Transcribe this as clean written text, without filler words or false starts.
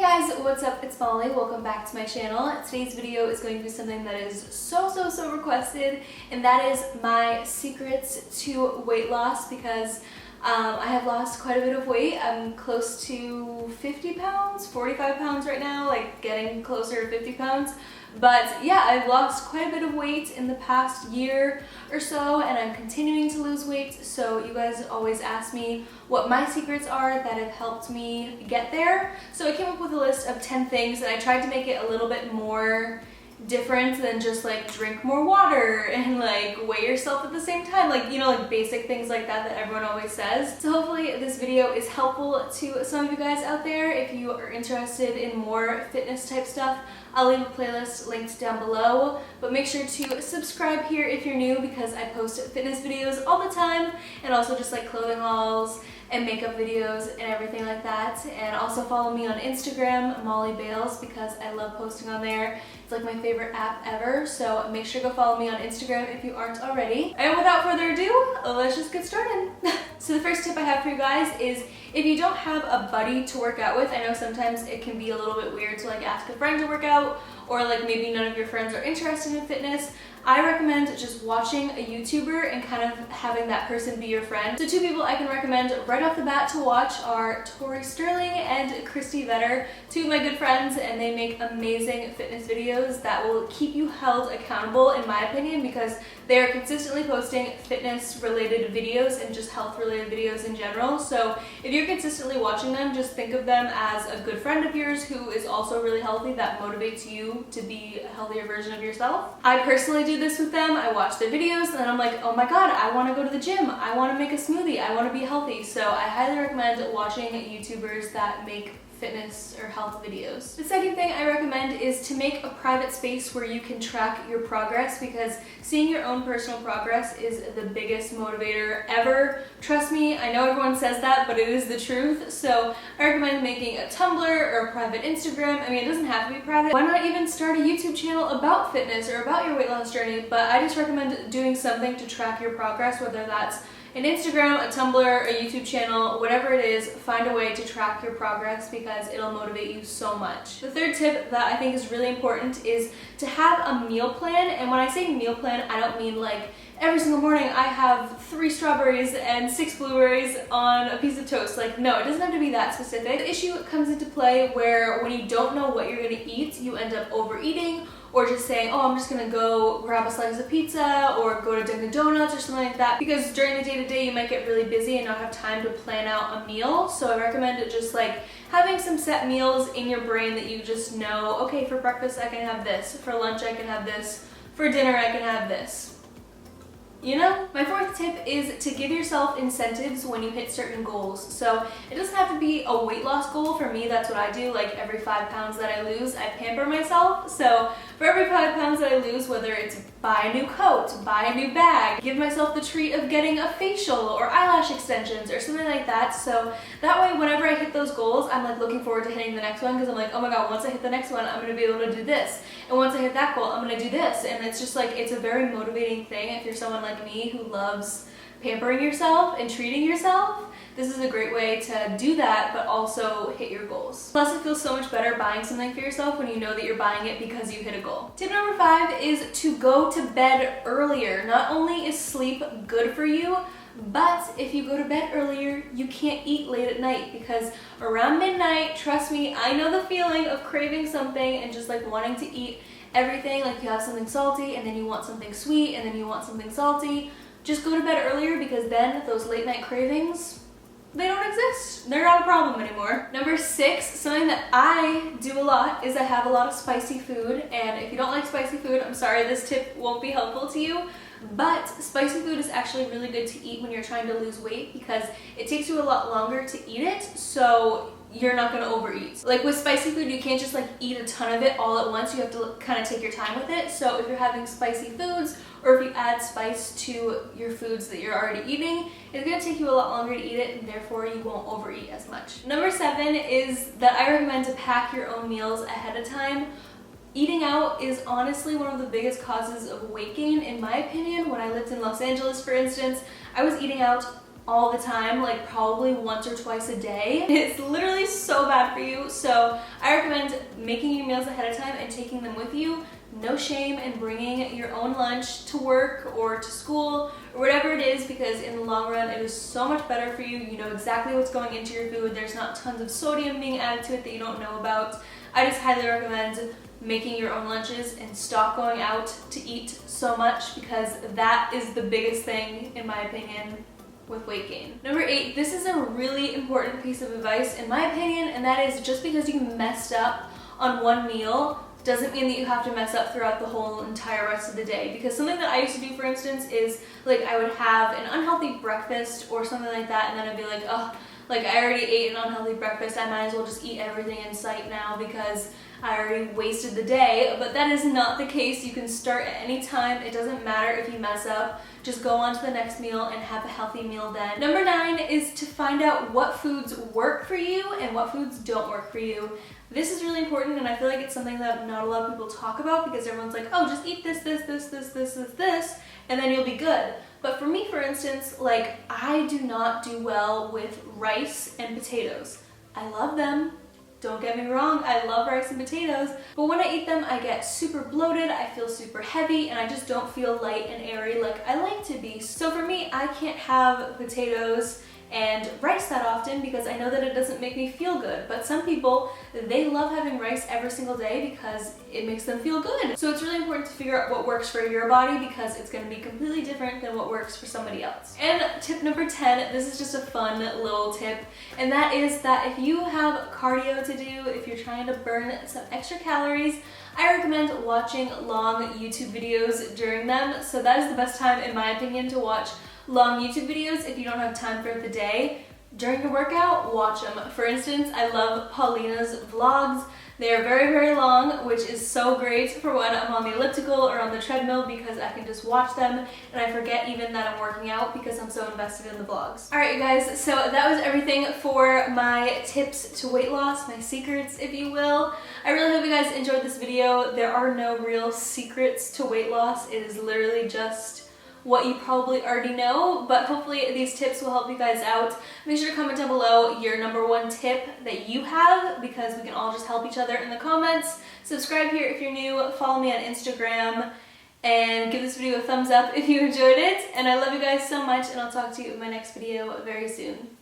guys, what's up? It's Molly. Welcome back to my channel. Today's video is going to be something that is so requested, and that is my secrets to weight loss because I have lost quite a bit of weight. I'm close to 50 pounds, 45 pounds right now, like getting closer to 50 pounds. But yeah, I've lost quite a bit of weight in the past year or so, and I'm continuing to lose weight. So you guys always ask me what my secrets are that have helped me get there. So I came up with a list of 10 things, and I tried to make it a little bit more different than just like drink more water and like weigh yourself at the same time, like, you know, like basic things like that everyone always says. So hopefully this video is helpful to some of you guys out there. If you are interested in more fitness type stuff, I'll leave a playlist linked down below, but make sure to subscribe here if you're new because I post fitness videos all the time, and also just like clothing hauls and makeup videos and everything like that. And also follow me on Instagram, Molly Bales, because I love posting on there. It's like my favorite app ever, so make sure to go follow me on Instagram if you aren't already. And without further ado, let's just get started. So the first tip I have for you guys is if you don't have a buddy to work out with, I know sometimes it can be a little bit weird to like ask a friend to work out, or like maybe none of your friends are interested in fitness. I recommend just watching a YouTuber and kind of having that person be your friend. So two people I can recommend right off the bat to watch are Tori Sterling and Christy Vetter, two of my good friends, and they make amazing fitness videos that will keep you held accountable, in my opinion, because they are consistently posting fitness related videos and just health related videos in general. So if you're consistently watching them, just think of them as a good friend of yours who is also really healthy, that motivates you to be a healthier version of yourself. I personally do this with them. I watch their videos and then I'm like, oh my god, I want to go to the gym, I want to make a smoothie, I want to be healthy. So I highly recommend watching YouTubers that make fitness or health videos. The second thing I recommend is to make a private space where you can track your progress, because seeing your own personal progress is the biggest motivator ever. Trust me, I know everyone says that, but it is the truth. So I recommend making a Tumblr or a private Instagram. I mean, it doesn't have to be private. Why not even start a YouTube channel about fitness or about your weight loss journey? But I just recommend doing something to track your progress, whether that's an Instagram, a Tumblr, a YouTube channel, whatever it is. Find a way to track your progress because it'll motivate you so much. The third tip that I think is really important is to have a meal plan. And when I say meal plan, I don't mean like every single morning I have 3 strawberries and 6 blueberries on a piece of toast. Like, no, it doesn't have to be that specific. The issue comes into play where when you don't know what you're gonna eat, you end up overeating, or just saying, oh, I'm just gonna go grab a slice of pizza or go to Dunkin' Donuts or something like that, because during the day-to-day you might get really busy and not have time to plan out a meal. So I recommend it just like having some set meals in your brain that you just know, okay, for breakfast I can have this, for lunch I can have this, for dinner I can have this. You know? My fourth tip is to give yourself incentives when you hit certain goals. So it doesn't have to be a weight loss goal. For me, that's what I do. Like every 5 pounds that I lose, I pamper myself. So for every 5 pounds that I lose, whether it's buy a new coat, buy a new bag, give myself the treat of getting a facial or eyelash extensions or something like that. So that way, whenever I hit those goals, I'm like looking forward to hitting the next one, because I'm like, oh my god, once I hit the next one, I'm gonna be able to do this. And once I hit that goal, I'm gonna do this. And it's just like, it's a very motivating thing if you're someone like me who loves pampering yourself and treating yourself. This is a great way to do that, but also hit your goals. Plus, it feels so much better buying something for yourself when you know that you're buying it because you hit a goal. Tip number 5 is to go to bed earlier. Not only is sleep good for you, but if you go to bed earlier, you can't eat late at night, because around midnight, trust me, I know the feeling of craving something and just like wanting to eat everything. Like you have something salty and then you want something sweet and then you want something salty. Just go to bed earlier, because then those late night cravings, they don't exist. They're not a problem anymore. Number 6, something that I do a lot is I have a lot of spicy food. And if you don't like spicy food, I'm sorry, this tip won't be helpful to you. But spicy food is actually really good to eat when you're trying to lose weight, because it takes you a lot longer to eat it, so you're not gonna overeat. Like with spicy food, you can't just like eat a ton of it all at once. You have to kind of take your time with it. So if you're having spicy foods, or if you add spice to your foods that you're already eating, it's gonna take you a lot longer to eat it, and therefore you won't overeat as much. Number 7 is that I recommend to pack your own meals ahead of time. Eating out is honestly one of the biggest causes of weight gain, in my opinion. When I lived in Los Angeles, for instance, I was eating out all the time, like probably once or twice a day. It's literally so bad for you. So I recommend making your meals ahead of time and taking them with you. No shame in bringing your own lunch to work or to school or whatever it is, because in the long run it is so much better for you. You know exactly what's going into your food. There's not tons of sodium being added to it that you don't know about. I just highly recommend making your own lunches and stop going out to eat so much, because that is the biggest thing, in my opinion, with weight gain. Number 8, this is a really important piece of advice in my opinion, and that is just because you messed up on one meal doesn't mean that you have to mess up throughout the whole entire rest of the day. Because something that I used to do, for instance, is like I would have an unhealthy breakfast or something like that, and then I'd be like, oh, like I already ate an unhealthy breakfast, I might as well just eat everything in sight now because I already wasted the day. But that is not the case. You can start at any time. It doesn't matter if you mess up. Just go on to the next meal and have a healthy meal then. Number 9 is to find out what foods work for you and what foods don't work for you. This is really important, and I feel like it's something that not a lot of people talk about, because everyone's like, oh, just eat this, and then you'll be good. But for me, for instance, like I do not do well with rice and potatoes. I love them. Don't get me wrong, I love rice and potatoes, but when I eat them, I get super bloated, I feel super heavy, and I just don't feel light and airy like I like to be. So for me, I can't have potatoes and rice that often because I know that it doesn't make me feel good. But some people, they love having rice every single day because it makes them feel good. So it's really important to figure out what works for your body, because it's going to be completely different than what works for somebody else. And tip number 10, this is just a fun little tip, and that is that if you have cardio to do, if you're trying to burn some extra calories, I recommend watching long YouTube videos during them. So that is the best time, in my opinion, to watch long YouTube videos if you don't have time throughout the day. During your workout, watch them. For instance, I love Paulina's vlogs. They are very, very long, which is so great for when I'm on the elliptical or on the treadmill, because I can just watch them and I forget even that I'm working out because I'm so invested in the vlogs. Alright you guys, so that was everything for my tips to weight loss, my secrets if you will. I really hope you guys enjoyed this video. There are no real secrets to weight loss. It is literally just what you probably already know, but hopefully these tips will help you guys out. Make sure to comment down below your number 1 tip that you have, because we can all just help each other in the comments. Subscribe here if you're new, follow me on Instagram, and give this video a thumbs up if you enjoyed it. And I love you guys so much, and I'll talk to you in my next video very soon.